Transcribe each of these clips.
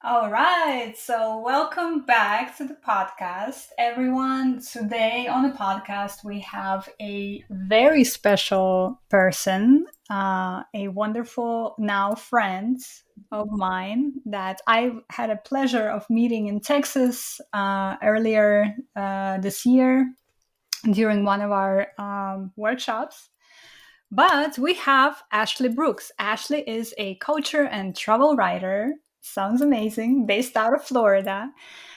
All right, so welcome back to the podcast, everyone. Today on the podcast, we have a very special person, a wonderful now friend of mine that I had a pleasure of meeting in Texas earlier this year during one of our workshops. But we have Ashley Brooks. Ashley is a culture and travel writer. Sounds amazing, based out of Florida.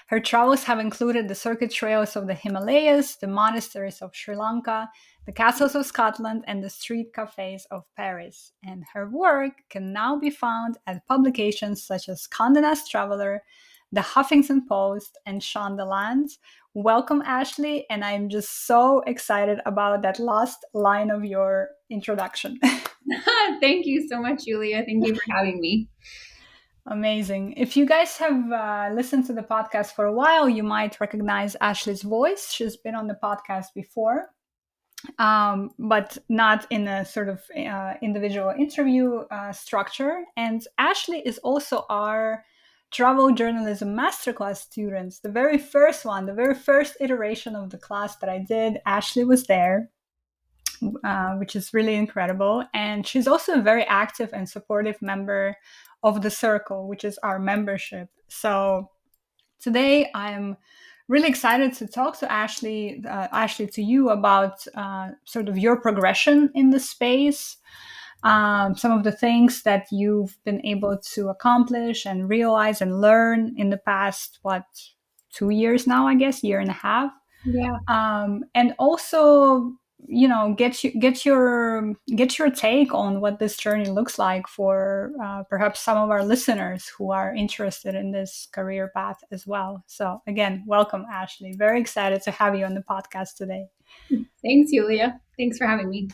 Her travels have included the circuit trails of the Himalayas, the monasteries of Sri Lanka, the castles of Scotland, and the street cafes of Paris. And her work can now be found at publications such as Condé Nast Traveler, the Huffington Post, and Shondaland. Welcome, Ashley, and I'm just so excited about that last line of your introduction. Thank you so much, Julia. Thank you for having me. Amazing. If you guys have listened to the podcast for a while, you might recognize Ashley's voice. She's been on the podcast before, but not in a sort of individual interview structure. And Ashley is also our travel journalism masterclass students. The very first one, the very first iteration of the class that I did, Ashley was there. Which is really incredible. And she's also a very active and supportive member of the Circle, which is our membership. So today I'm really excited to talk to Ashley, to you about sort of your progression in the space, some of the things that you've been able to accomplish and realize and learn in the past, 2 years now, I guess, year and a half. Yeah. And also, get your take on what this journey looks like for perhaps some of our listeners who are interested in this career path as well. So again, welcome, Ashley. Very excited to have you on the podcast today. Thanks, Julia. Thanks for having me.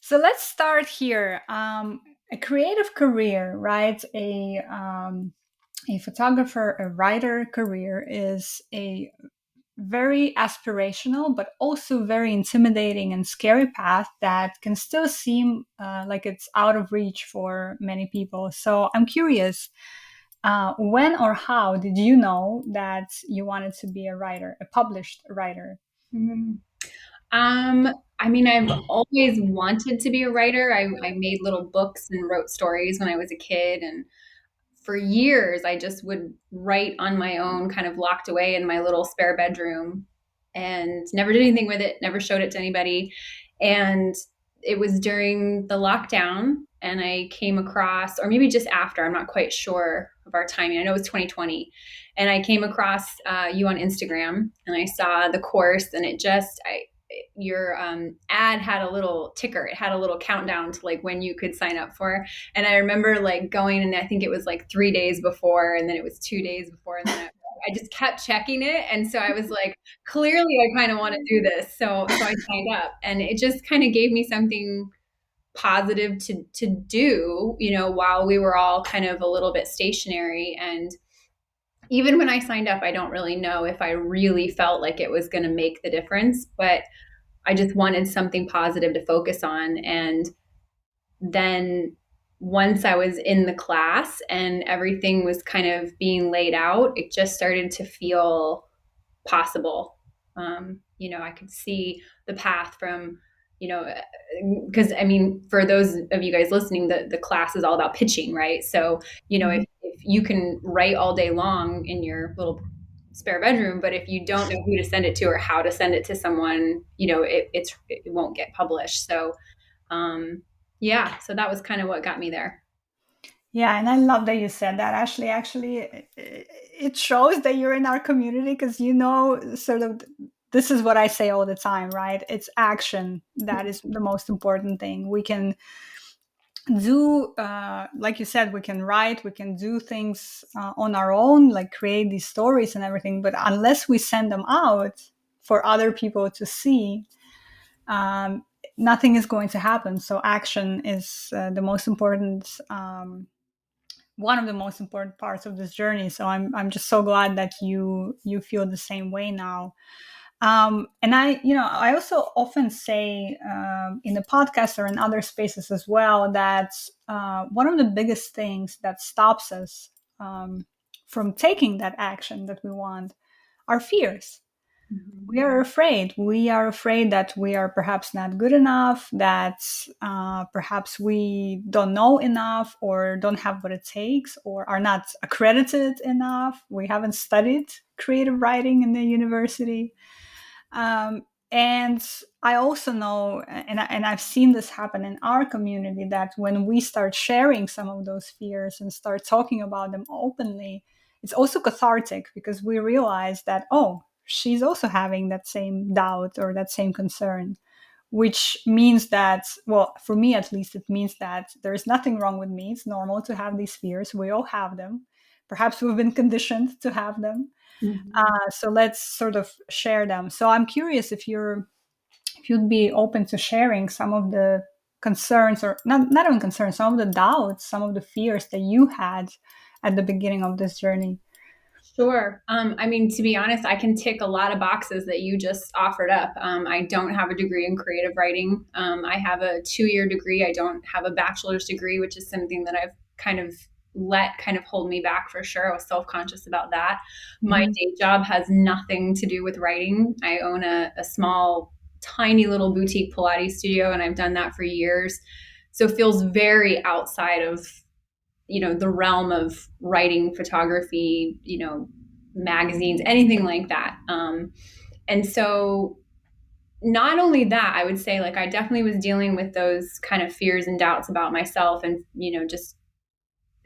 So let's start here. A creative career, right? A photographer, a writer career is a very aspirational, but also very intimidating and scary path that can still seem like it's out of reach for many people. So I'm curious, when or how did you know that you wanted to be a writer, a published writer? Mhm. Um, I've always wanted to be a writer. I made little books and wrote stories when I was a kid. And for years, I just would write on my own, kind of locked away in my little spare bedroom and never did anything with it, never showed it to anybody. And it was during the lockdown, and I came across, or maybe just after, I'm not quite sure of our timing. I know it was 2020. And I came across you on Instagram, and I saw the course, and your ad had a little ticker. It had a little countdown to like when you could sign up for. And I remember like going, and I think it was like 3 days before, and then it was 2 days before, and then I just kept checking it. And so I was like, clearly I kind of want to do this. So I signed up, and it just kind of gave me something positive to do, while we were all kind of a little bit stationary. And even when I signed up, I don't really know if I really felt like it was going to make the difference, but I just wanted something positive to focus on. And then once I was in the class and everything was kind of being laid out, it just started to feel possible. I could see the path from, because for those of you guys listening, the class is all about pitching, right? So, if you can write all day long in your little spare bedroom, but if you don't know who to send it to or how to send it to someone, it won't get published. So, yeah, so that was kind of what got me there. Yeah, and I love that you said that, Ashley. Actually, it shows that you're in our community because sort of this is what I say all the time, right? It's action that is the most important thing. We can do, like you said, we can write, we can do things on our own, like create these stories and everything. But unless we send them out for other people to see, um, nothing is going to happen. So action is the most important. One of the most important parts of this journey. So I'm just so glad that you feel the same way now. And I also often say in the podcast or in other spaces as well that one of the biggest things that stops us from taking that action that we want are fears. Mhm. We are afraid that we are perhaps not good enough, that perhaps we don't know enough or don't have what it takes or are not accredited enough. We haven't studied creative writing in the university. And I also know, and I've seen this happen in our community, that when we start sharing some of those fears and start talking about them openly, it's also cathartic because we realize that, oh, she's also having that same doubt or that same concern, which means that, well, for me at least, it means that there's nothing wrong with me. It's normal to have these fears. We all have them. Perhaps we've been conditioned to have them. Mhm. So let's sort of share them. So I'm curious if you'd be open to sharing some of the concerns, or not even concerns, some of the doubts, some of the fears that you had at the beginning of this journey. Sure. I mean, to be honest, I can tick a lot of boxes that you just offered up. I don't have a degree in creative writing. I have a 2-year degree. I don't have a bachelor's degree, which is something that I've kind of let kind of hold me back for sure. I was self conscious about that. My Mm-hmm. day job has nothing to do with writing. I own a small, tiny little boutique Pilates studio, and I've done that for years. So it feels very outside of the realm of writing, photography, magazines, anything like that. And so not only that, I would say, like, I definitely was dealing with those kind of fears and doubts about myself, and just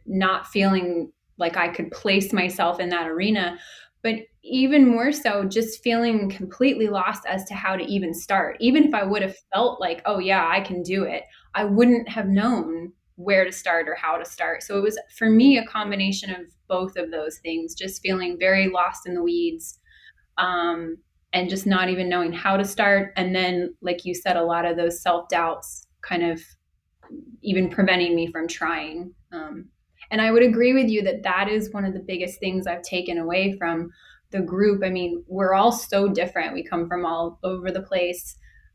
not feeling like I could place myself in that arena. But even more so, just feeling completely lost as to how to even start. Even if I would have felt like, oh, yeah, I can do it, I wouldn't have known where to start or how to start. So it was, for me, a combination of both of those things, just feeling very lost in the weeds, um, and just not even knowing how to start. And then, like you said, a lot of those self doubts kind of even preventing me from trying. And I would agree with you that that is one of the biggest things I've taken away from the group. I mean, we're all so different. We come from all over the place.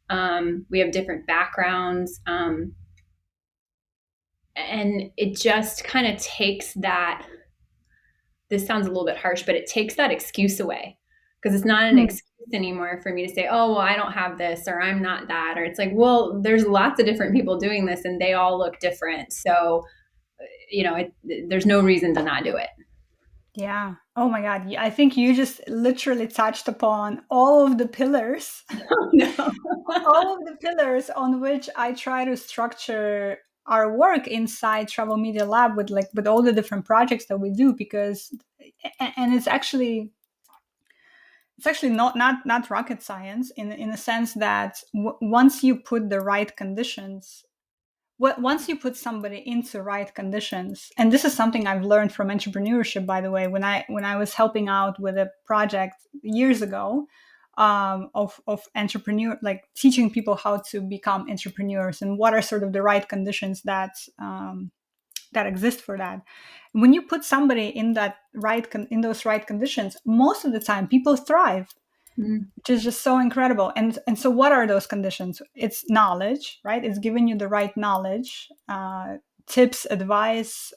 We have different backgrounds. And it just kind of takes that, this sounds a little bit harsh, but it takes that excuse away, because it's not an excuse anymore for me to say, oh, well, I don't have this, or I'm not that. Or it's like, well, there's lots of different people doing this and they all look different. So, there's no reason to not do it. Yeah. Oh my God. I think you just literally touched upon all of the pillars, No. all of the pillars on which I try to structure our work inside Travel Media Lab with all the different projects that we do, because and it's actually not rocket science in a sense that once you put the right conditions, once you put somebody into right conditions, and this is something I've learned from entrepreneurship, by the way, when I was helping out with a project years ago, of entrepreneur, like teaching people how to become entrepreneurs and what are sort of the right conditions that exist for that. When you put somebody in in those right conditions, most of the time people thrive, Mm, which is just so incredible. And so what are those conditions? It's knowledge, right? It's giving you the right knowledge, tips, advice,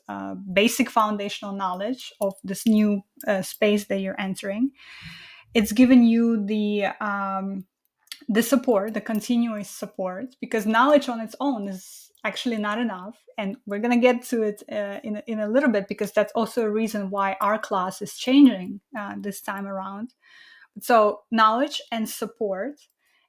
basic foundational knowledge of this new space that you're entering. It's given you the support, the continuous support, because knowledge on its own is actually not enough. And we're going to get to it in a little bit, because that's also a reason why our class is changing this time around. So, knowledge and support.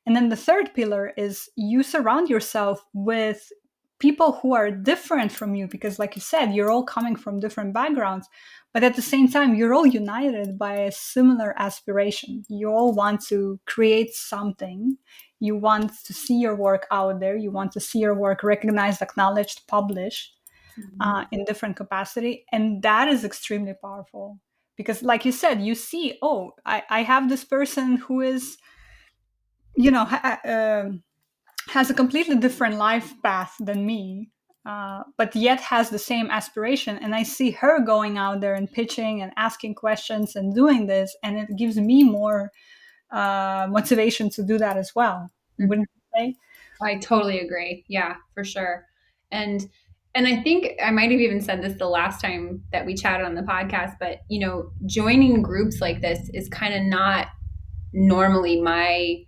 And then the third pillar is you surround yourself with people who are different from you, because, like you said, you're all coming from different backgrounds. But at the same time, you're all united by a similar aspiration. You all want to create something. You want to see your work out there. You want to see your work recognized, acknowledged, published mhm, in different capacity. And that is extremely powerful, because like you said, you see, oh, I have this person who is, you know, has a completely different life path than me, but yet has the same aspiration. And I see her going out there and pitching and asking questions and doing this, and it gives me more motivation to do that as well. mhm. Wouldn't you say? I totally agree. Yeah, for sure. And And I think I might have even said this the last time that we chatted on the podcast, but joining groups like this is kind of not normally my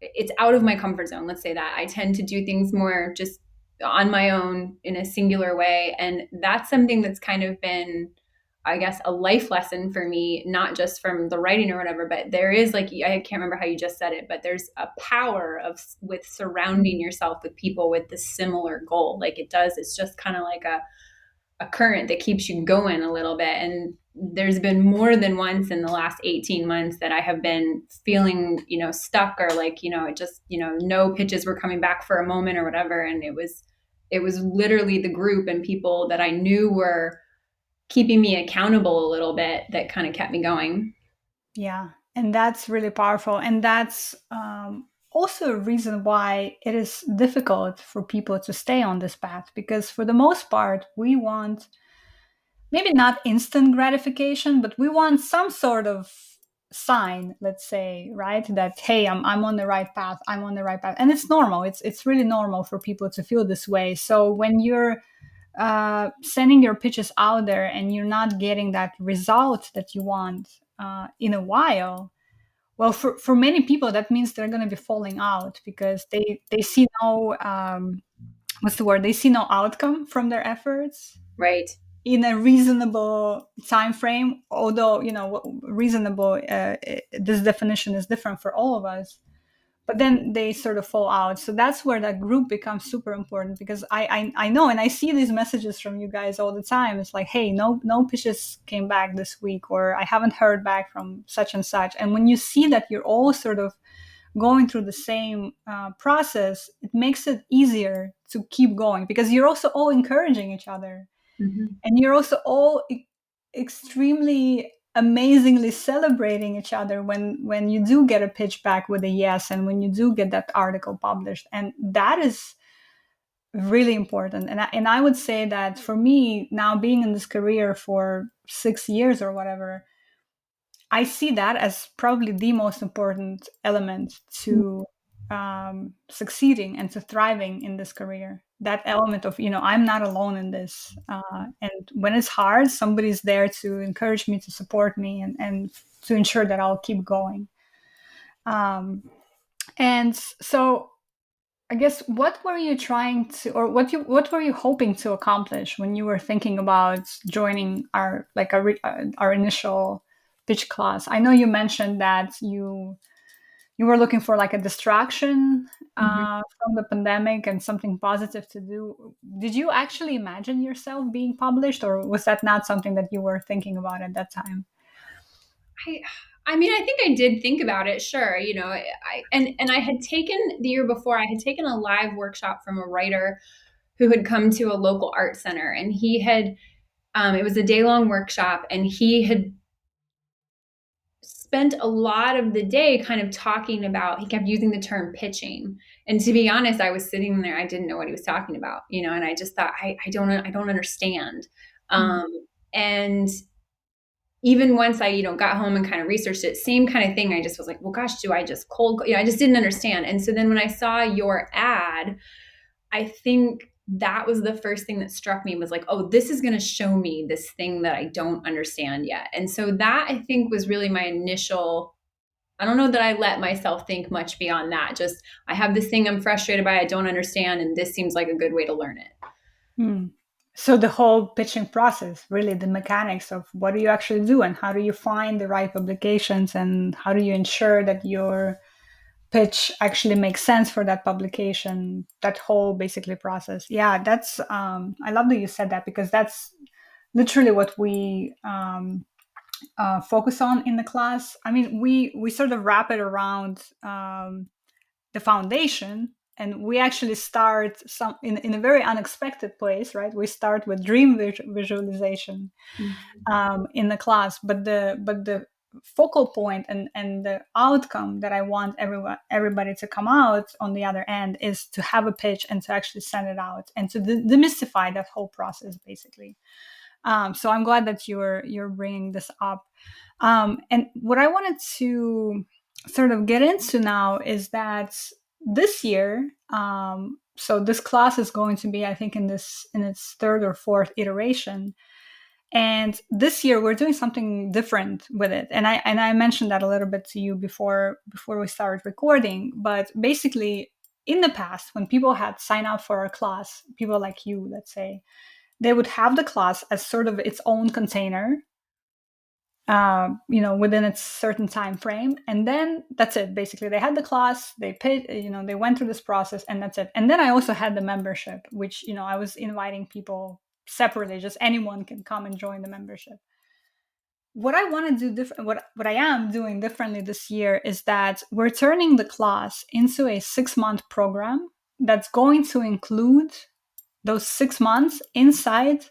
it's out of my comfort zone. Let's say that I tend to do things more just on my own in a singular way. And that's something that's kind of been, I guess, a life lesson for me, not just from the writing or whatever, but there is, like, I can't remember how you just said it, but there's a power of with surrounding yourself with people with the similar goal. Like it does, it's just kind of like a current that keeps you going a little bit. And there's been more than once in the last 18 months that I have been feeling, stuck, or like, it just, no pitches were coming back for a moment or whatever. And it was literally the group and people that I knew were keeping me accountable a little bit that kind of kept me going. Yeah, and that's really powerful. And that's also a reason why it is difficult for people to stay on this path, because for the most part, we want maybe not instant gratification, but we want some sort of sign, let's say, right? That, hey, I'm on the right path. I'm on the right path. And it's normal. It's really normal for people to feel this way. So when you're sending your pitches out there and you're not getting that result that you want in a while, well, for many people, that means they're going to be falling out because they see no, what's the word? They see no outcome from their efforts Right. in a reasonable time frame. Although, reasonable, this definition is different for all of us, but then they sort of fall out. So that's where that group becomes super important, because I know, and I see these messages from you guys all the time. It's like, hey, no pitches came back this week, or I haven't heard back from such and such. And when you see that you're all sort of going through the same process, it makes it easier to keep going, because you're also all encouraging each other, Mm-hmm. and you're also all extremely amazingly celebrating each other when you do get a pitch back with a yes, and when you do get that article published. And that is really important. And I would say that for me, now being in this career for 6 years or whatever, I see that as probably the most important element to succeeding and to thriving in this career. That element of, I'm not alone in this. And when it's hard, somebody's there to encourage me, to support me, and to ensure that I'll keep going. And so I guess, what were you trying to, or what were you hoping to accomplish when you were thinking about joining our initial pitch class? I know you mentioned that you were looking for like a distraction Mm-hmm. from the pandemic and something positive to do. Did you actually imagine yourself being published, or was that not something that you were thinking about at that time? I, I mean, I think I did think about it. Sure, and I had taken the year before. I had taken a live workshop from a writer who had come to a local art center, and he had. It was a day long workshop, and he had spent a lot of the day kind of talking about. He kept using the term pitching, and to be honest, I was sitting there. I didn't know what he was talking about, and I just thought, I don't understand. Mm. Um, and even once I, got home and kind of researched it, same kind of thing. I just was like, well, gosh, do I just cold? I just didn't understand. And so then when I saw your ad, I think that was the first thing that struck me, was like, oh, this is going to show me this thing that I don't understand yet. And so that, I think, was really my initial. I don't know that I let myself think much beyond that. Just, I have this thing I'm frustrated by, I don't understand, and this seems like a good way to learn it. Mm. So the whole pitching process, really the mechanics of what do you actually do, and how do you find the right publications, and how do you ensure that your pitch actually makes sense for that publication, that whole basically process. Yeah, that's I love that you said that, because that's literally what we focus on in the class. I mean, we sort of wrap it around the foundation, and we actually start some in a very unexpected place, right? We start with dream visualization Mm-hmm. in the class, but the focal point and the outcome that I want everybody to come out on the other end is to have a pitch and to actually send it out and to demystify that whole process, basically. So I'm glad that you're bringing this up. And what I wanted to sort of get into now is that this year, So this class is going to be, I think, in its third or fourth iteration. And this year we're doing something different with it. And I mentioned that a little bit to you before we started recording. But basically, in the past, when people had signed up for our class, people like you, let's say, they would have the class as sort of its own container, within its certain time frame, and then that's it. Basically, they had the class, they paid, they went through this process, and that's it. And then I also had the membership, which I was inviting people separately, just anyone can come and join the membership. What I want to do different, what I am doing differently this year is that we're turning the class into a 6-month program that's going to include those 6 months inside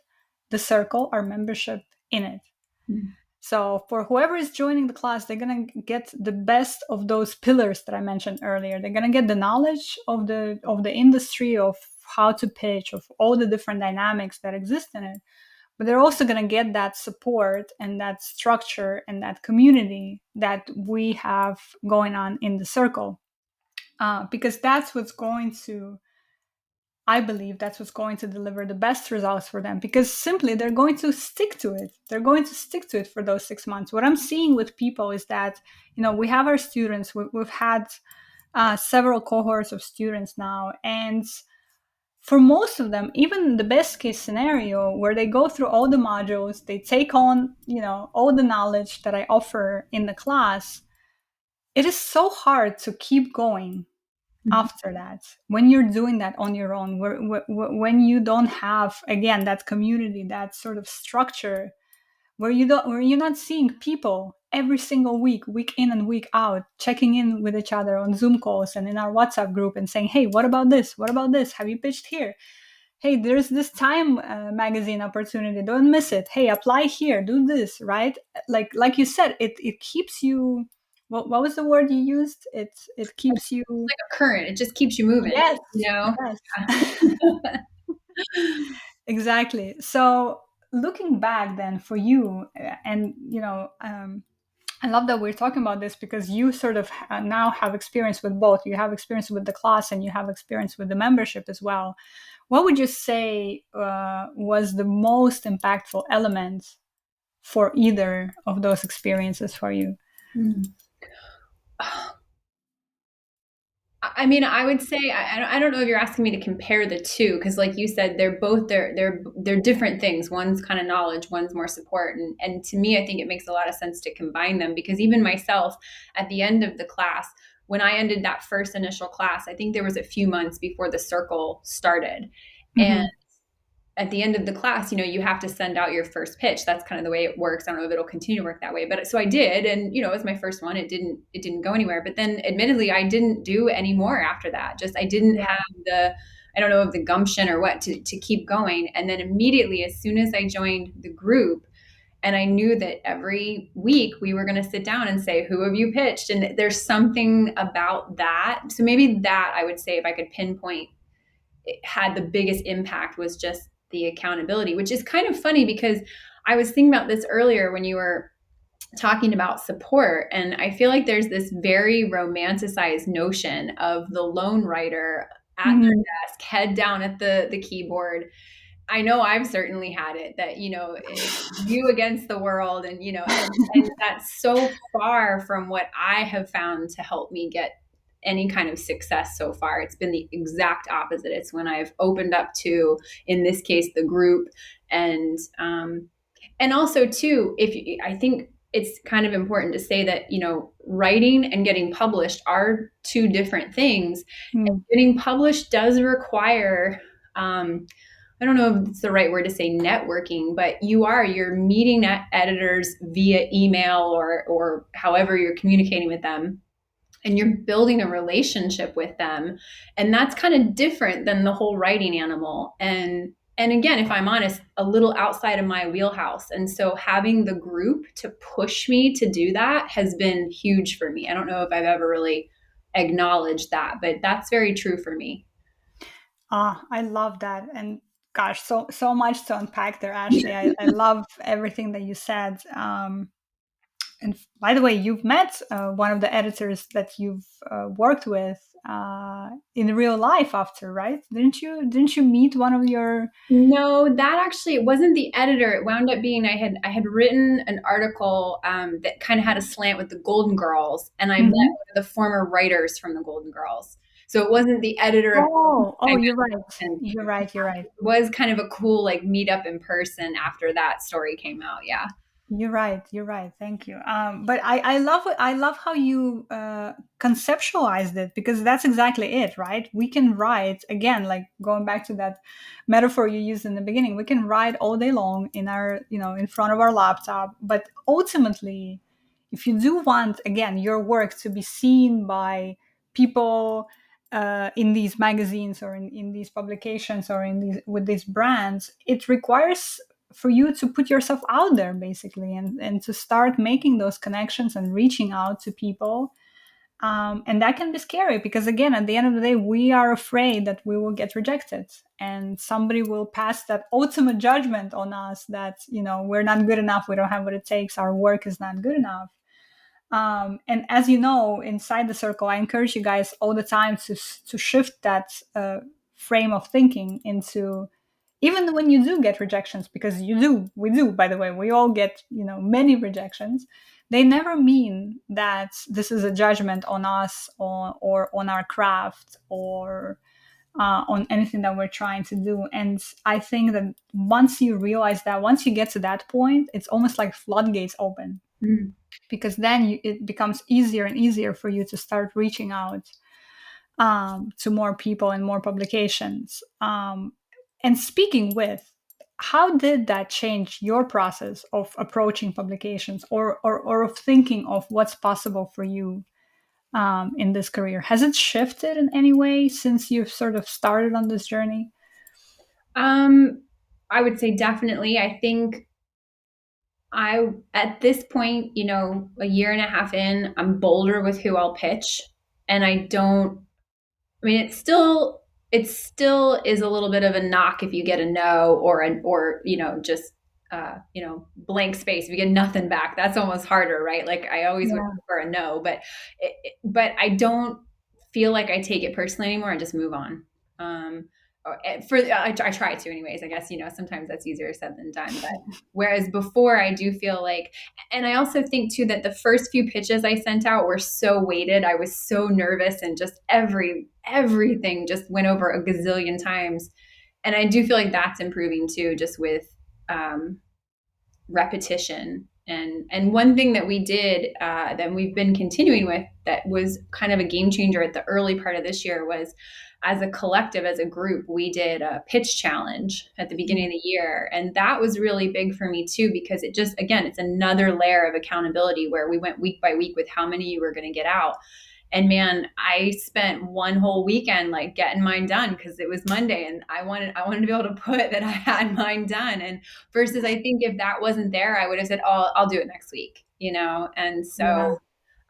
the circle, our membership in it. Mm. So for whoever is joining the class, they're gonna get the best of those pillars that I mentioned earlier. They're gonna get the knowledge of the industry, of how to pitch, of all the different dynamics that exist in it. But they're also gonna get that support and that structure and that community that we have going on in the circle, because that's what's going to, I believe that's what's going to deliver the best results for them, because simply they're going to stick to it. They're going to stick to it for those 6 months. What I'm seeing with people is that, we have our students, we've had several cohorts of students now. And for most of them, even the best case scenario where they go through all the modules, they take on, all the knowledge that I offer in the class, it is so hard to keep going Mhm. after that when you're doing that on your own, when you don't have, again, that community, that sort of structure, where you're not seeing people every single week in and week out, checking in with each other on Zoom calls and in our WhatsApp group and saying, hey, what about this, have you pitched here, hey, there's this time magazine opportunity, don't miss it, hey, apply here, do this, right? Like you said, it keeps you, what was the word you used, it keeps you. It's like a current. It just keeps you moving, Yes, you know? yes. Exactly. So looking back then for you, and I love that we're talking about this, because you sort of now have experience with both. You have experience with the class and you have experience with the membership as well. What would you say was the most impactful element for either of those experiences for you? Mm. I mean, I would say I don't know if you're asking me to compare the two, because like you said, they're different things. One's kind of knowledge, one's more support, and to me, I think it makes a lot of sense to combine them, because even myself, at the end of the class, when I ended that first initial class, I think there was a few months before the circle started, and Hmm. at the end of the class, you have to send out your first pitch. That's kind of the way it works. I don't know if it'll continue to work that way, but so I did, and it was my first one. It didn't go anywhere. But then, admittedly, I didn't do any more after that. Just I didn't Yeah. have the, I don't know if the gumption or what to keep going. And then immediately, as soon as I joined the group, and I knew that every week we were going to sit down and say, who have you pitched? And there's something about that. So maybe that I would say, if I could pinpoint, it had the biggest impact, was just the accountability, which is kind of funny, because I was thinking about this earlier when you were talking about support. And I feel like there's this very romanticized notion of the lone writer at their Hmm. desk, head down at the keyboard. I know I've certainly had it, that, it's you against the world, and, and that's so far from what I have found to help me get any kind of success so far. It's been the exact opposite. It's when I've opened up to, in this case, the group, and also too, I think it's kind of important to say that, writing and getting published are two different things. And Mm. getting published does require, I don't know if it's the right word to say networking, but you're meeting editors via email, or however you're communicating with them, and you're building a relationship with them. And that's kind of different than the whole writing animal. And again, if I'm honest, a little outside of my wheelhouse. And so having the group to push me to do that has been huge for me. I don't know if I've ever really acknowledged that, but that's very true for me. I love that. And gosh, so much to unpack there, Ashley. I love everything that you said. And by the way, you've met one of the editors that you've worked with in real life after, right? Didn't you meet one of your? No, that actually it wasn't the editor. It wound up being I had written an article that kind of had a slant with the Golden Girls, and I met Mhm. one of the former writers from the Golden Girls. So it wasn't the editor of I Oh, met, you're right. and You're right. You're right. it was kind of a cool like meet up in person after that story came out. Yeah. You're right. You're right. Thank you. But I love I love how you conceptualized it, because that's exactly it, right? We can write again, like going back to that metaphor you used in the beginning. We can write all day long in our, in front of our laptop, but ultimately, if you do want again your work to be seen by people in these magazines or in these publications or in these with these brands, it requires for you to put yourself out there basically, and to start making those connections and reaching out to people. And that can be scary because again, at the end of the day, we are afraid that we will get rejected and somebody will pass that ultimate judgment on us that, we're not good enough, we don't have what it takes, our work is not good enough. And as you know, inside the circle, I encourage you guys all the time to shift that frame of thinking into, even when you do get rejections, because we do, by the way, we all get, many rejections. They never mean that this is a judgment on us or on our craft or on anything that we're trying to do. And I think that once you realize that, once you get to that point, it's almost like floodgates open, Mm. because then it becomes easier and easier for you to start reaching out to more people and more publications. And speaking with, how did that change your process of approaching publications, or of thinking of what's possible for you in this career? Has it shifted in any way since you've sort of started on this journey? Um, I would say definitely. I think at this point, a year and a half in, I'm bolder with who I'll pitch. And I mean, it still is a little bit of a knock if you get a no or, just, blank space. If you get nothing back, that's almost harder, right? Like I always would Yeah. prefer a no, but I don't feel like I take it personally anymore. I just move on. I try to anyways. I guess sometimes that's easier said than done. But whereas before, I do feel like, and I also think too that the first few pitches I sent out were so weighted. I was so nervous, and just everything just went over a gazillion times. And I do feel like that's improving too, just with um, repetition. And one thing that we did that we've been continuing with that was kind of a game changer at the early part of this year was, as a collective, as a group, we did a pitch challenge at the beginning of the year. And that was really big for me too, because it just, again, it's another layer of accountability where we went week by week with how many you were going to get out. And man, I spent one whole weekend like getting mine done because it was Monday and I wanted to be able to put that I had mine done. And versus I think if that wasn't there, I would have said, "Oh, I'll do it next week." And Yeah, so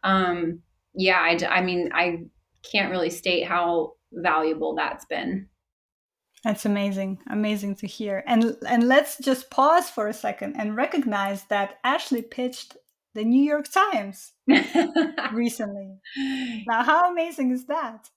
um yeah, I mean, I can't really state how valuable that's been. that's amazing. Amazing to hear. And let's just pause for a second and recognize that Ashley pitched the New York Times recently. Now, how amazing is that?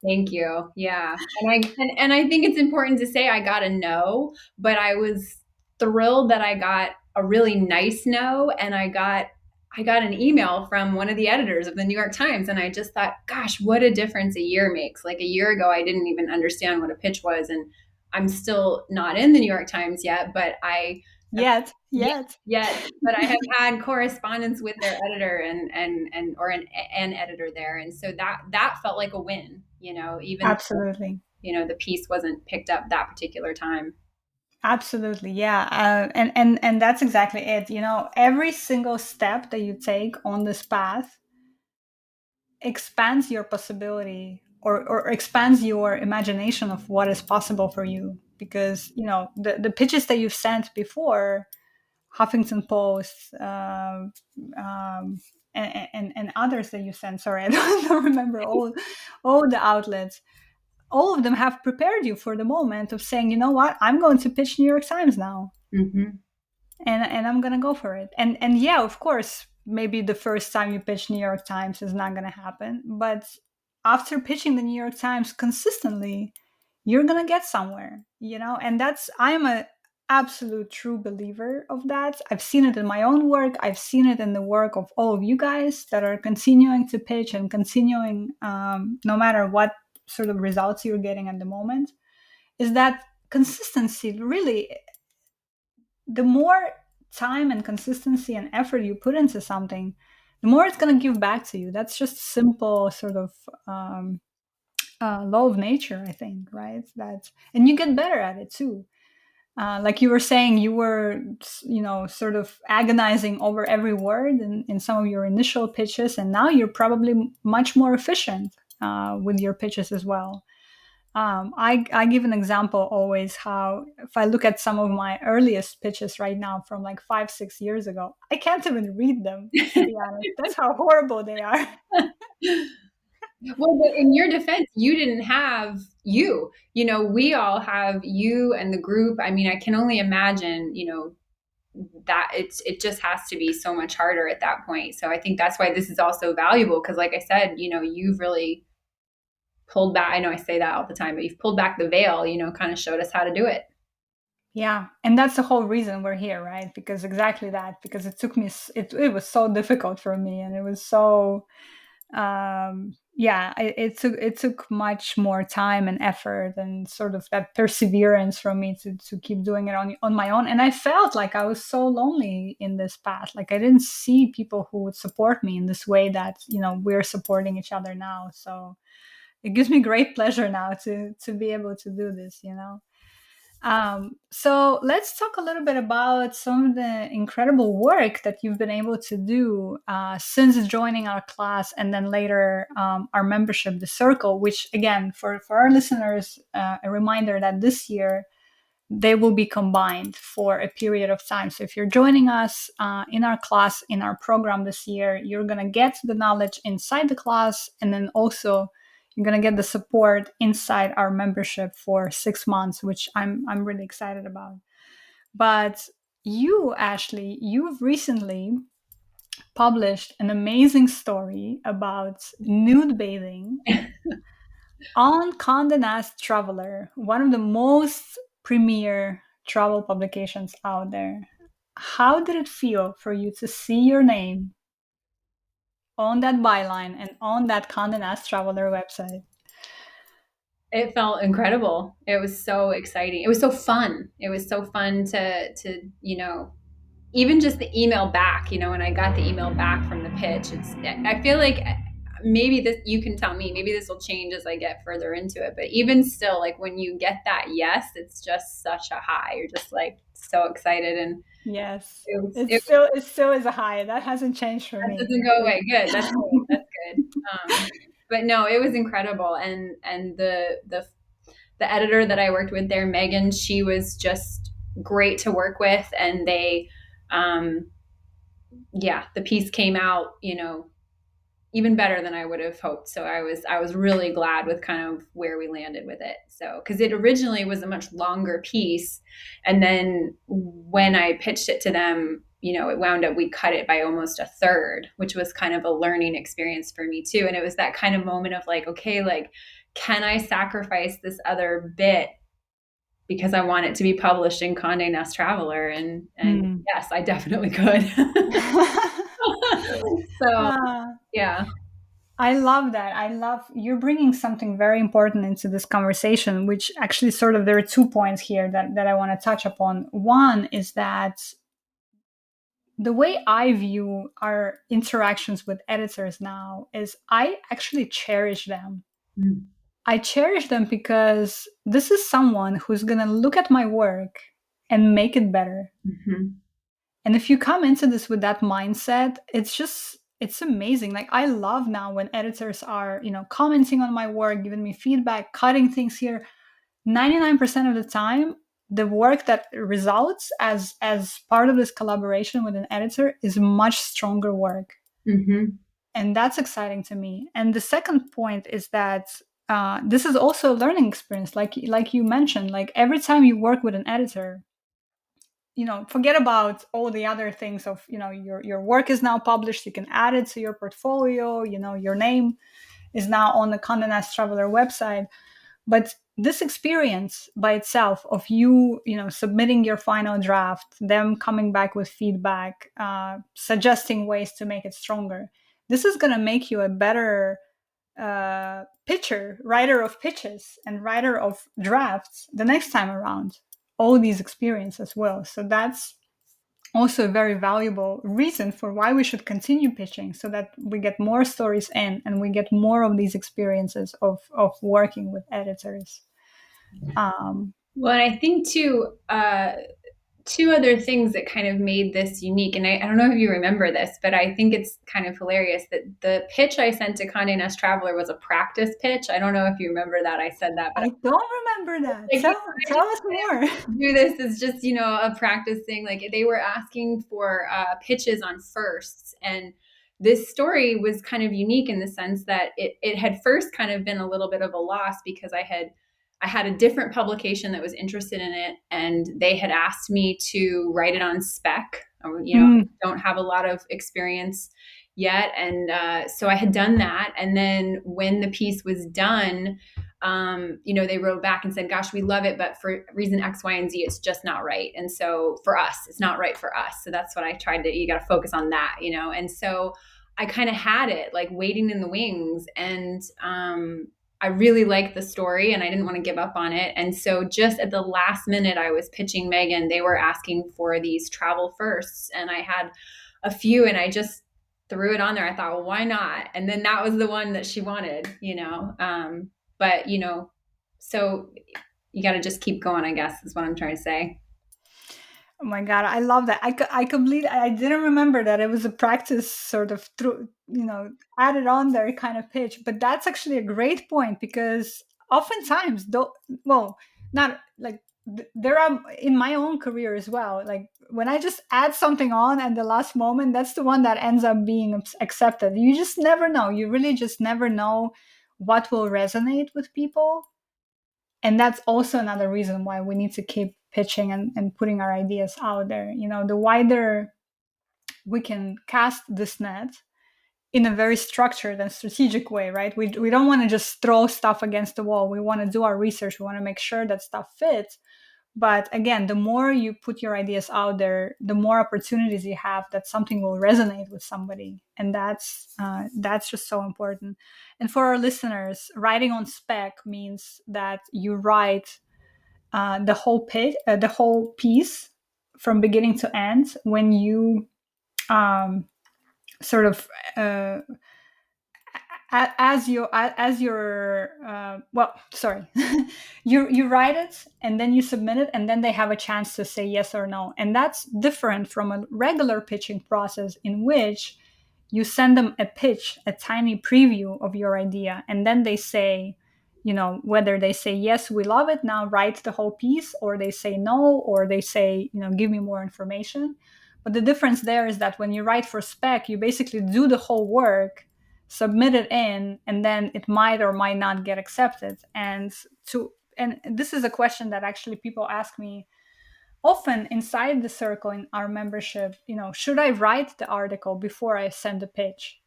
Thank you. Yeah. And I think it's important to say I got a no, but I was thrilled that I got a really nice no, and I got an email from one of the editors of the New York Times, and I just thought, gosh, what a difference a year makes. Like a year ago I didn't even understand what a pitch was, and I'm still not in the New York Times yet, but I have yet, Yet. but I have had correspondence with their editor or an editor there, and so that felt like a win. Even though, Absolutely. the piece wasn't picked up that particular time. Absolutely. Yeah. And that's exactly it. Every single step that you take on this path expands your possibility, or expands your imagination of what is possible for you. Because, the pitches that you've sent before, Huffington Post, and others that you sent, sorry, I don't remember all the outlets. All of them have prepared you for the moment of saying, you know what, I'm going to pitch New York Times now, Hmm. and I'm gonna go for it. And yeah, of course, maybe the first time you pitch New York Times is not going to happen, but after pitching the New York Times consistently, you're going to get somewhere, and that's, I'm a absolute true believer of that. I've seen it in my own work. I've seen it in the work of all of you guys that are continuing to pitch and continuing, no matter what sort of results you're getting at the moment, is that consistency really, the more time and consistency and effort you put into something, the more it's going to give back to you. That's just simple sort of law of nature, I think, right? That, and you get better at it too. Like you were saying, you were, sort of agonizing over every word in some of your initial pitches, and now you're probably much more efficient with your pitches as well. I give an example always how, if I look at some of my earliest pitches right now from like 5, 6 years ago, I can't even read them, to be honest. That's how horrible they are. Well, but in your defense, you didn't have you. We all have you and the group. I mean, I can only imagine, that it just has to be so much harder at that point. So I think that's why this is also valuable because, like I said, you've really pulled back. I know I say that all the time, but you've pulled back the veil, kind of showed us how to do it. Yeah, and that's the whole reason we're here, right? Because exactly that, because it took me, it was so difficult for me, and it was so, yeah, it took much more time and effort and sort of that perseverance from me to keep doing it on my own. And I felt like I was so lonely in this path. Like I didn't see people who would support me in this way that, we're supporting each other now. So it gives me great pleasure now to be able to do this. So let's talk a little bit about some of the incredible work that you've been able to do since joining our class, and then later our membership, the Circle, which again, for our listeners, a reminder that this year they will be combined for a period of time. So if you're joining us in our class, in our program this year, you're going to get the knowledge inside the class, and then also you're going to get the support inside our membership for 6 months, which I'm really excited about. But you, Ashley, you've recently published an amazing story about nude bathing on Condé Nast Traveler, one of the most premier travel publications out there. How did it feel for you to see your name on that byline and on that Condé Nast Traveler website? It felt incredible. It was so exciting. It was so fun. It was so fun to even just the email back, when I got the email back from the pitch. I feel like maybe this, you can tell me, maybe this will change as I get further into it, but even still, like when you get that yes, it's just such a high. You're just like so excited, and Yes, it it still is a high. That hasn't changed for that me. doesn't go away. Good. That's good. That's good. But no, it was incredible. And the editor that I worked with there, Megan, she was just great to work with. And they, yeah, the piece came out, even better than I would have hoped. So I was really glad with kind of where we landed with it. So, because it originally was a much longer piece, and then when I pitched it to them, it wound up, we cut it by almost a third, which was kind of a learning experience for me too. And it was that kind of moment of like, okay, like, can I sacrifice this other bit because I want it to be published in Condé Nast Traveler? And yes, I definitely could. So Ah, yeah. I love that. I love you're bringing something very important into this conversation, which actually sort of, there are 2 points here that I want to touch upon. One is that the way I view our interactions with editors now is I actually cherish them. Mm. I cherish them because this is someone who's going to look at my work and make it better. Mhm. And if you come into this with that mindset, it's amazing. Like I love now when editors are, commenting on my work, giving me feedback, cutting things here. 99% of the time, the work that results as part of this collaboration with an editor is much stronger work. Mhm. And that's exciting to me. And the second point is that this is also a learning experience, like you mentioned. Like every time you work with an editor, forget about all the other things of, your work is now published, you can add it to your portfolio, your name is now on the Condé Nast Traveler website. But this experience by itself of you, submitting your final draft, them coming back with feedback, suggesting ways to make it stronger, this is going to make you a better pitcher, writer of pitches, and writer of drafts the next time around. All these experiences as well. So that's also a very valuable reason for why we should continue pitching, so that we get more stories in and we get more of these experiences of working with editors. um, Well, and I think too, two other things that kind of made this unique, and I don't know if you remember this, but I think it's kind of hilarious that the pitch I sent to Condé Nast Traveler was a practice pitch. I don't know if you remember that I said that, but I don't remember that. like, Tell us more. do this is just a practice thing. Like they were asking for pitches on firsts, and this story was kind of unique in the sense that it had first kind of been a little bit of a loss because I had a different publication that was interested in it, and they had asked me to write it on spec. Mm. Don't have a lot of experience yet, and so I had done that. And then when the piece was done, they wrote back and said, "Gosh, we love it, but for reason X, Y, and Z, it's just not right." And so for us, it's not right for us. So that's what I tried to. You got to focus on that. And so I kind of had it like waiting in the wings, and I really liked the story and I didn't want to give up on it. And so just at the last minute, I was pitching Megan. They were asking for these travel firsts, and I had a few, and I just threw it on there. I thought, well, why not? And then that was the one that she wanted. But so you got to just keep going, I guess, is what I'm trying to say. Oh my god, I love that. I completely, I didn't remember that it was a practice sort of through, added on there kind of pitch. But that's actually a great point, because oftentimes, though, well, not like there are in my own career as well. Like when I just add something on at the last moment, that's the one that ends up being accepted. You just never know. You really just never know what will resonate with people. And that's also another reason why we need to keep pitching and putting our ideas out there. The wider we can cast this net in a very structured and strategic way, right? We don't want to just throw stuff against the wall. We want to do our research. We want to make sure that stuff fits. But again, the more you put your ideas out there, the more opportunities you have that something will resonate with somebody, and that's just so important. And for our listeners, writing on spec means that you write the whole piece from beginning to end. When you sort of well, sorry, you write it and then you submit it, and then they have a chance to say yes or no. And that's different from a regular pitching process, in which you send them a pitch, a tiny preview of your idea, and then they say, whether they say yes, we love it, now write the whole piece, or they say no, or they say, give me more information. But the difference there is that when you write for spec, you basically do the whole work, submit it in, and then it might or might not get accepted. And this is a question that actually people ask me often inside the circle in our membership. Should I write the article before I send the pitch?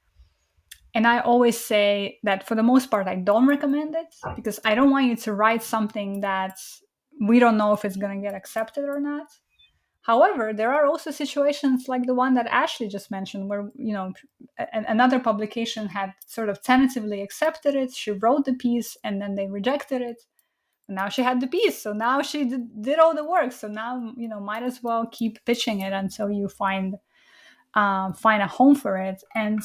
And I always say that for the most part, I don't recommend it, because I don't want you to write something that we don't know if it's going to get accepted or not. However, there are also situations like the one that Ashley just mentioned, where another publication had sort of tentatively accepted it. She wrote the piece, and then they rejected it. And now she had the piece, so now she did all the work. So now might as well keep pitching it until you find a home for it. And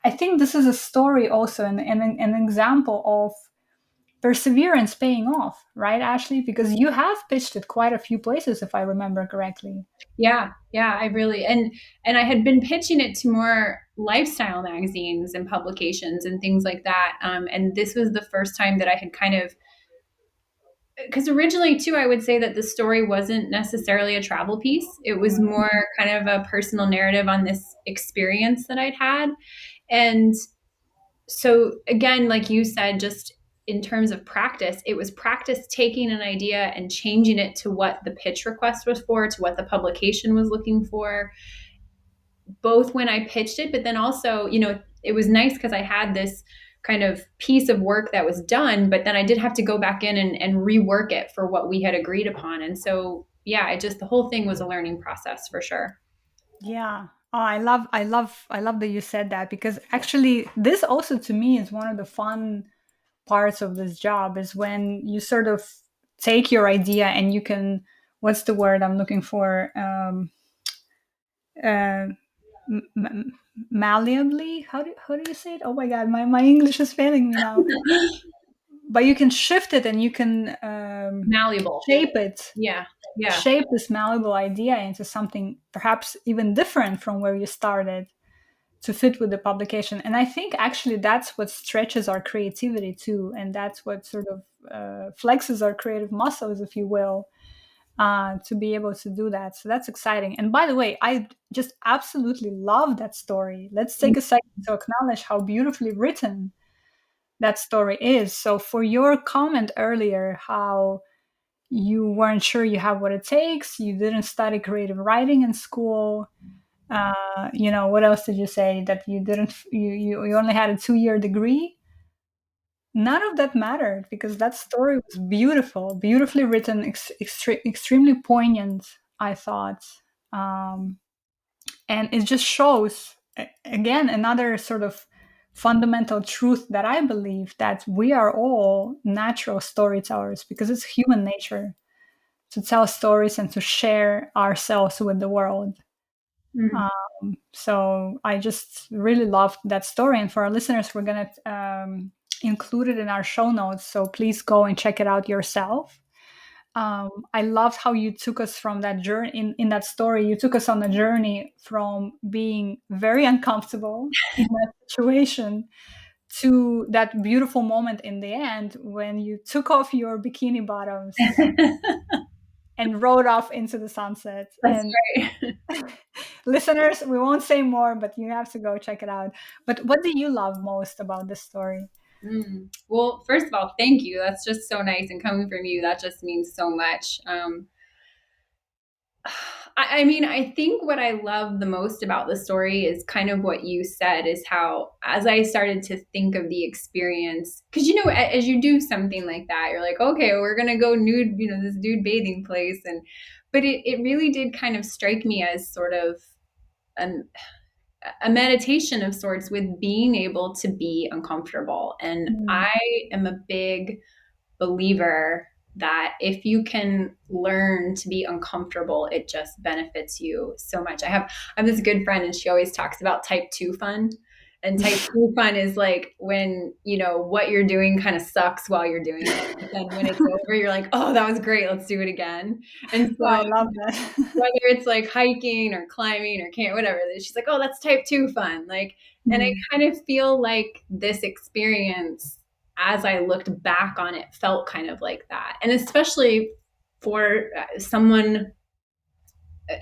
I think this is a story also, and an example of perseverance paying off, right, Ashley? Because you have pitched it quite a few places, if I remember correctly. Yeah, I really and I had been pitching it to more lifestyle magazines and publications and things like that. And this was the first time that I had kind of, because originally too, I would say that the story wasn't necessarily a travel piece. It was more kind of a personal narrative on this experience that I'd had. And so again, like you said, just in terms of practice, it was practice taking an idea and changing it to what the pitch request was for, to what the publication was looking for, both when I pitched it, but then also, it was nice because I had this kind of piece of work that was done, but then I did have to go back in and rework it for what we had agreed upon. And so, yeah, the whole thing was a learning process for sure. Yeah. Oh, I love that you said that, because actually this also to me is one of the fun parts of this job, is when you sort of take your idea and you can, what's the word I'm looking for? Uh, Malleably. How do you say it? Oh my God, my English is failing me now. But you can shift it and you can Malleable. shape it, Yeah. Yeah. shape this malleable idea into something perhaps even different from where you started, to fit with the publication. And I think actually that's what stretches our creativity too, and that's what sort of flexes our creative muscles, if you will, to be able to do that. So that's exciting. And by the way, I just absolutely love that story. Let's take a second to acknowledge how beautifully written that story is. So for your comment earlier, how you weren't sure you have what it takes, you didn't study creative writing in school, what else did you say, that you didn't, you only had a 2-year degree? None of that mattered, because that story was beautiful, beautifully written, extremely poignant, I thought. um, and it just shows, again, another sort of fundamental truth that I believe, that we are all natural storytellers, because it's human nature to tell stories and to share ourselves with the world. Mm. So I just really loved that story. And for our listeners, we're going to include it in our show notes. So please go and check it out yourself. I loved how you took us from that journey. In that story, you took us on a journey from being very uncomfortable in that situation to that beautiful moment in the end when you took off your bikini bottoms and rode off into the sunset. That's And right. listeners, we won't say more, but you have to go check it out. But what do you love most about this story? Well, first of all, thank you. That's just so nice. And coming from you, that just means so much. I mean, I think what I love the most about the story is kind of what you said, is how, as I started to think of the experience, because, as you do something like that, you're like, okay, we're going to go nude, this nude bathing place. But it really did kind of strike me as sort of an, a meditation of sorts, with being able to be uncomfortable. And Mm, I am a big believer that if you can learn to be uncomfortable, it just benefits you so much. I have this good friend, and she always talks about type 2 fun. And type 2 fun is like when, what you're doing kind of sucks while you're doing it. But then when it's over, you're like, oh, that was great. Let's do it again. And oh, so I love that. whether it's like hiking or climbing or can't, whatever, she's like, oh, that's type 2 fun. Like, and I Mm, kind of feel like this experience, as I looked back on it, felt kind of like that. And especially for someone,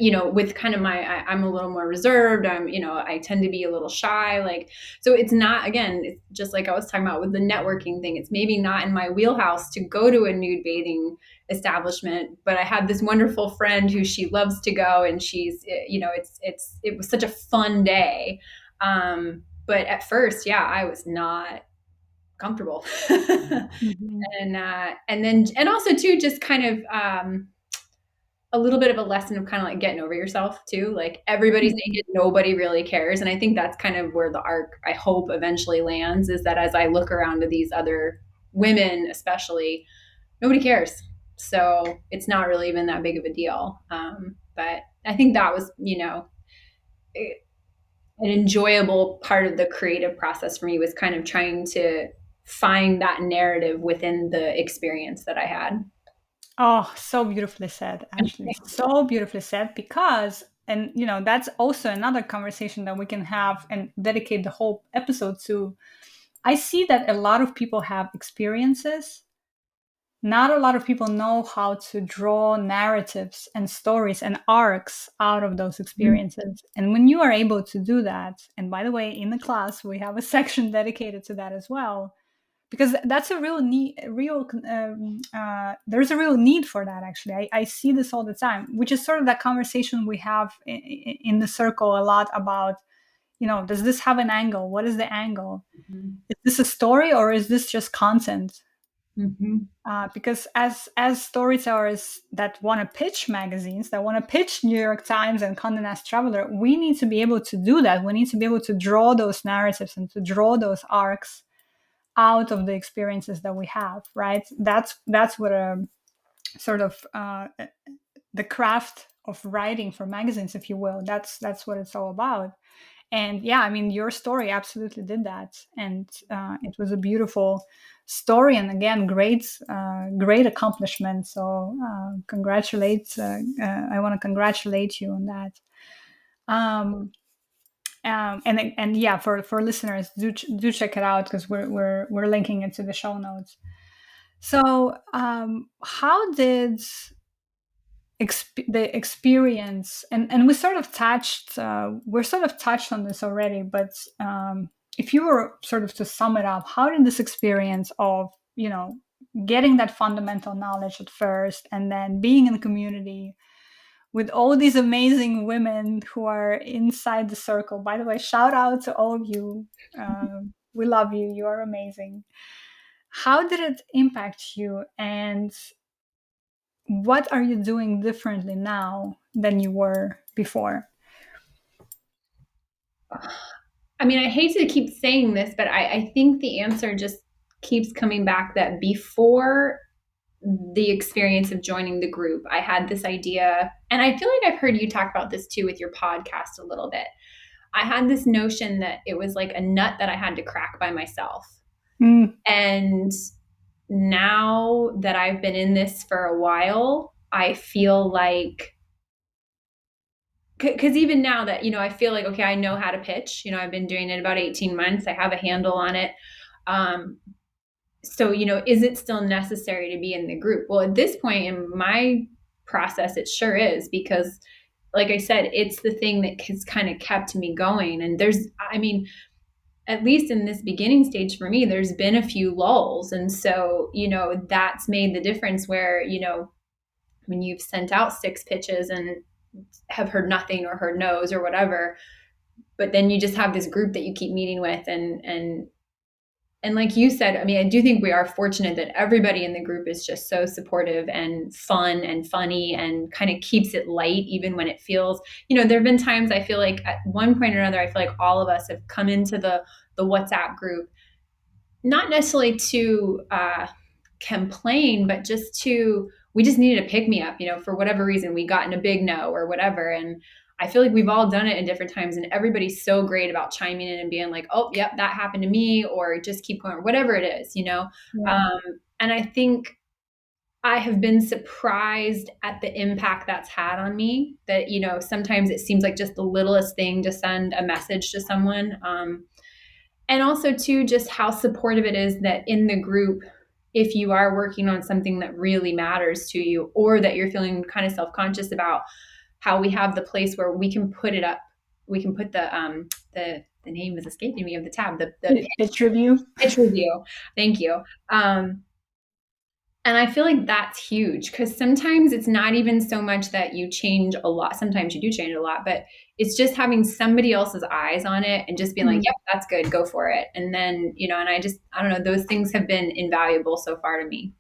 with kind of I'm a little more reserved. I tend to be a little shy. Like, so it's not, again, it's just like I was talking about with the networking thing. It's maybe not in my wheelhouse to go to a nude bathing establishment, but I had this wonderful friend who she loves to go, and it was such a fun day. But at first, yeah, I was not comfortable. mhm, And also too, just kind of a little bit of a lesson of kind of like getting over yourself too. Like, everybody's mhm. naked, nobody really cares. And I think that's kind of where the arc, I hope, eventually lands, is that as I look around to these other women, especially, nobody cares. So it's not really even that big of a deal. But I think that was, an enjoyable part of the creative process for me, was kind of trying to find that narrative within the experience that I had. Oh, so beautifully said, actually. So beautifully said, because, and that's also another conversation that we can have and dedicate the whole episode to. I see that a lot of people have experiences. Not a lot of people know how to draw narratives and stories and arcs out of those experiences. And when you are able to do that, and by the way, in the class, we have a section dedicated to that as well. because that's a real need, there's a real need for that. Actually, I see this all the time, which is sort of that conversation we have in the circle a lot about, does this have an angle? What is the angle? Mhm. Is this a story or is this just content? Mhm. Because as storytellers that want to pitch magazines, that want to pitch New York Times and Condé Nast Traveler, we need to be able to do that. We need to be able to draw those narratives and to draw those arcs out of the experiences that we have. Right? That's what a sort of the craft of writing for magazines, if you will. That's what it's all about. And yeah, I mean, your story absolutely did that, and it was a beautiful story, and again, great accomplishment. So I want to congratulate you on that. um, and yeah, for listeners, do check it out, because we're linking it to the show notes. So how did the experience, and we sort of touched we're sort of touched on this already, but if you were sort of to sum it up, how did this experience of getting that fundamental knowledge at first, and then being in the community with all these amazing women who are inside the circle, by the way, shout out to all of you, we love you, you are amazing. How did it impact you, and what are you doing differently now than you were before? I mean, I hate to keep saying this, but I think the answer just keeps coming back that before the experience of joining the group, I had this idea, and I feel like I've heard you talk about this too with your podcast a little bit. I had this notion that it was like a nut that I had to crack by myself. Mm, And now that I've been in this for a while, I feel like, because even now that, I feel like, okay, I know how to pitch. I've been doing it about 18 months. I have a handle on it. Um, so, is it still necessary to be in the group? Well, at this point in my process, it sure is, because, like I said, it's the thing that has kind of kept me going. And I mean, at least in this beginning stage for me, there's been a few lulls. And so, that's made the difference where, when you've sent out 6 pitches and have heard nothing or heard no's or whatever, but then you just have this group that you keep meeting with, and like you said, I mean, I do think we are fortunate that everybody in the group is just so supportive and fun and funny and kind of keeps it light, even when it feels, there have been times I feel like at one point or another, I feel like all of us have come into the WhatsApp group, not necessarily to complain, but we just needed a pick me up, for whatever reason, we got in a big no or whatever. And I feel like we've all done it in different times, and everybody's so great about chiming in and being like, oh, yep, that happened to me, or just keep going, or whatever it is. yeah. Um, and I think I have been surprised at the impact that's had on me, that, sometimes it seems like just the littlest thing to send a message to someone. And also, too, just how supportive it is that in the group, if you are working on something that really matters to you, or that you're feeling kind of self-conscious about, how we have the place where we can put it up. We can put the name is escaping me of the tab, the Pitch review. pitch review. Thank you. And I feel like that's huge, because sometimes it's not even so much that you change a lot. Sometimes you do change a lot, but it's just having somebody else's eyes on it and just being like, Mm, yep, that's good, go for it. And then, and I don't know, those things have been invaluable so far to me.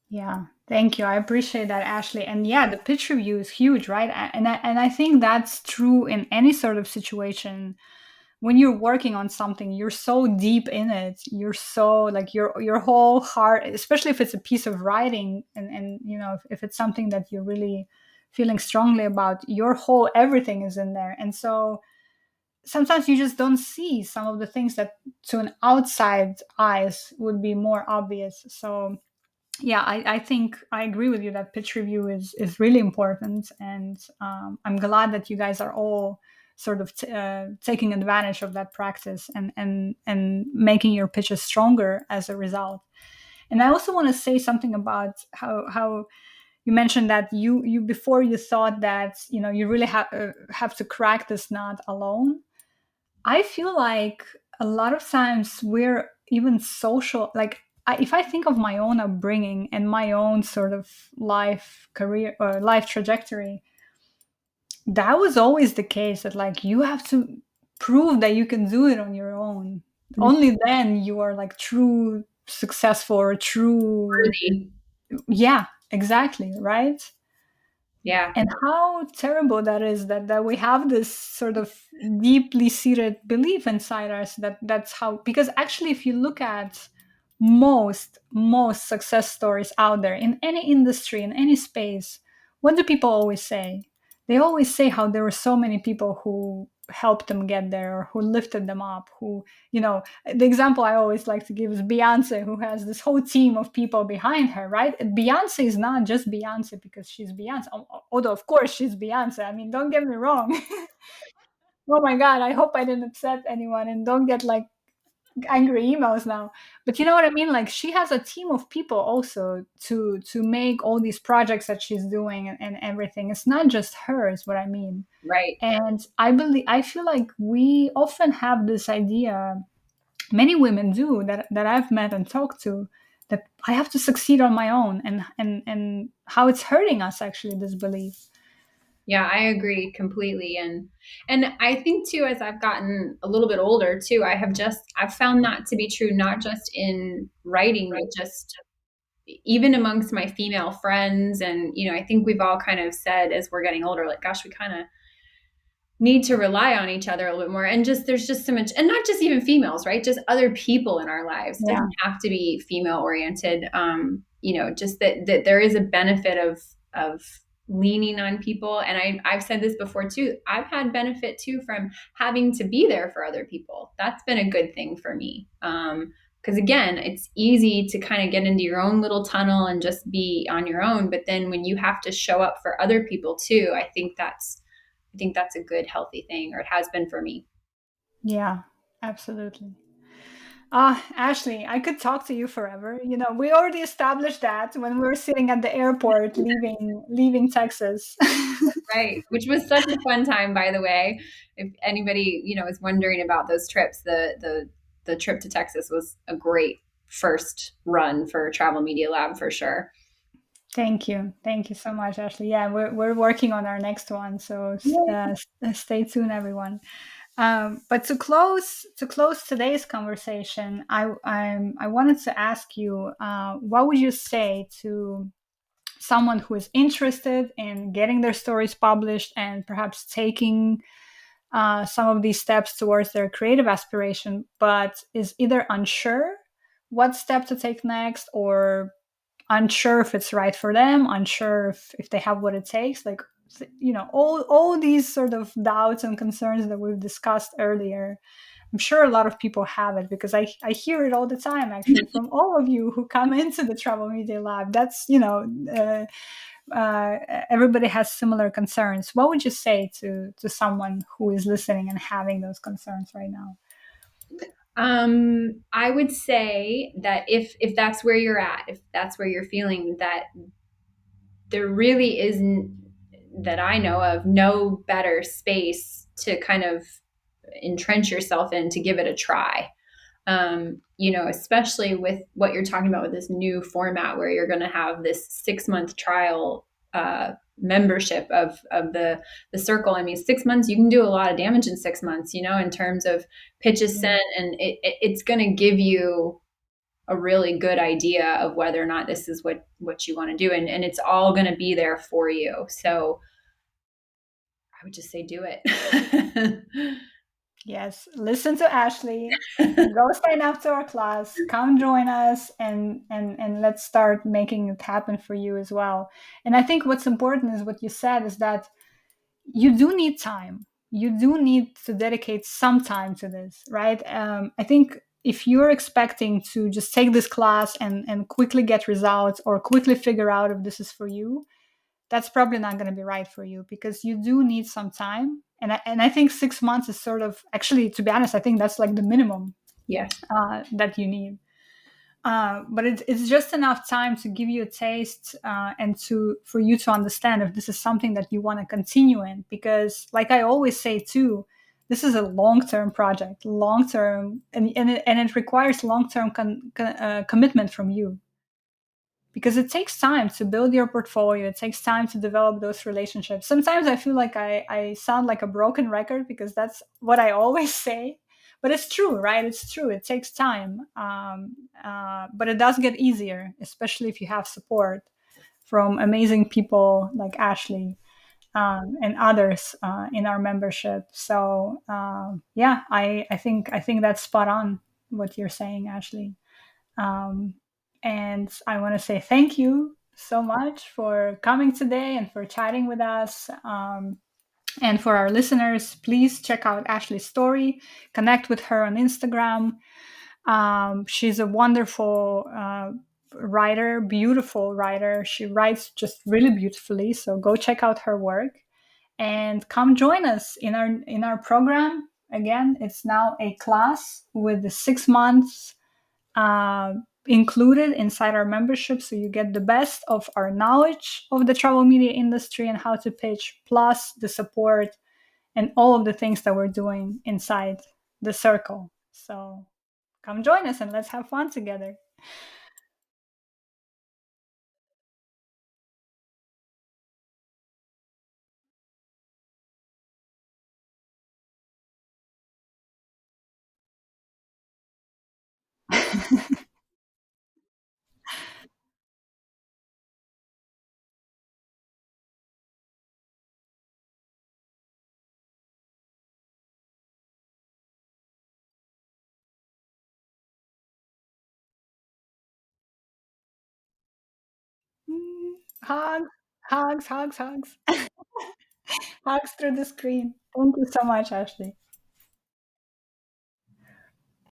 yeah, thank you, I appreciate that, Ashley. And yeah, the pitch review is huge, right? And I think that's true in any sort of situation. When you're working on something, you're so deep in it, you're so like your whole heart, especially if it's a piece of writing, and if it's something that you're really feeling strongly about, your whole everything is in there. And so sometimes you just don't see some of the things that to an outside eyes would be more obvious. So yeah, I think I agree with you that pitch review is really important, and I'm glad that you guys are all sort of taking advantage of that practice, and making your pitches stronger as a result. And I also want to say something about how you mentioned that you before you thought that you really have to crack this nut alone. I feel like a lot of times even social, like if I think of my own upbringing and my own sort of life career or life trajectory, that was always the case, that like you have to prove that you can do it on your own. Only then you are like true successful or true. Worthy. Yeah, exactly, right. Yeah, And how terrible that is, that we have this sort of deeply seated belief inside us that that's how, because actually if you look at most success stories out there in any industry, in any space, what do people always say? They always say how there were so many people who helped them get there, or who lifted them up, who, you know, the example I always like to give is Beyonce, who has this whole team of people behind her, right? Beyonce is not just Beyonce because she's Beyonce, although of course she's Beyonce. I mean, don't get me wrong. Oh my God, I hope I didn't upset anyone, and don't get like angry emails now. But you know what I mean? Like she has a team of people also to make all these projects that she's doing, and everything. It's not just her, is what I mean. right. And I feel like we often have this idea, many women do, that I've met and talked to, that I have to succeed on my own, and how it's hurting us actually, this belief. Yeah, I agree completely. And I think too, as I've gotten a little bit older too, I've found that to be true, not just in writing, but just even amongst my female friends. And, I think we've all kind of said as we're getting older, like, gosh, we kind of need to rely on each other a little bit more. And just there's just so much, and not just even females, right? Just other people in our lives. It Yeah. doesn't have to be female oriented. Just that there is a benefit of leaning on people. And I've said this before too. I've had benefit too from having to be there for other people. That's been a good thing for me. Because again, it's easy to kind of get into your own little tunnel and just be on your own. But then when you have to show up for other people too, I think that's a good, healthy thing, or it has been for me. Yeah, absolutely. Ashley, I could talk to you forever. You know, we already established that when we were sitting at the airport leaving Texas. Right. Which was such a fun time, by the way. If anybody, is wondering about those trips, the trip to Texas was a great first run for Travel Media Lab for sure. Thank you. Thank you so much, Ashley. Yeah, we're working on our next one, so Yeah. stay tuned, everyone. But to close today's conversation, I wanted to ask you, what would you say to someone who is interested in getting their stories published and perhaps taking some of these steps towards their creative aspiration, but is either unsure what step to take next, or unsure if it's right for them, unsure if they have what it takes, like, all these sort of doubts and concerns that we've discussed earlier. I'm sure a lot of people have it, because I hear it all the time actually from all of you who come into the Travel Media Lab. That's, everybody has similar concerns. What would you say to someone who is listening and having those concerns right now? I would say that if that's where you're at, if that's where you're feeling that, there really isn't, that I know of, no better space to kind of entrench yourself in, to give it a try. Especially with what you're talking about with this new format where you're going to have this 6-month trial membership of the circle. I mean, 6 months, you can do a lot of damage in 6 months, in terms of pitches Yeah. sent, and it's going to give you a really good idea of whether or not this is what you want to do, and it's all going to be there for you. So I would just say do it. Yes, listen to Ashley. Go sign up to our class. Come join us, and let's start making it happen for you as well. And I think what's important is what you said, is that you do need time. You do need to dedicate some time to this, right? I think if you're expecting to just take this class and quickly get results, or quickly figure out if this is for you, that's probably not going to be right for you, because you do need some time. And I think 6 months is sort of, actually, to be honest, I think that's like the minimum Yes. that you need. But it's just enough time to give you a taste, and for you to understand if this is something that you want to continue in. Because, like I always say too, This is a long-term project, long-term, and it requires long-term commitment from you, because it takes time to build your portfolio. It takes time to develop those relationships. Sometimes I feel like I sound like a broken record because that's what I always say, but it's true, right? It's true. It takes time, but it does get easier, especially if you have support from amazing people like Ashley, and others in our membership. So yeah, I think that's spot on what you're saying, Ashley. Um, and I want to say thank you so much for coming today and for chatting with us. And for our listeners, please check out Ashley's story, connect with her on Instagram. She's a wonderful writer, beautiful writer. She writes just really beautifully. So go check out her work and come join us in our program. Again, it's now a class with the 6 months uh, included inside our membership. So you get the best of our knowledge of the travel media industry and how to pitch, plus the support and all of the things that we're doing inside the circle. So come join us and let's have fun together. Hugs, hugs, hugs, hugs, hugs through the screen. Thank you so much, Ashley.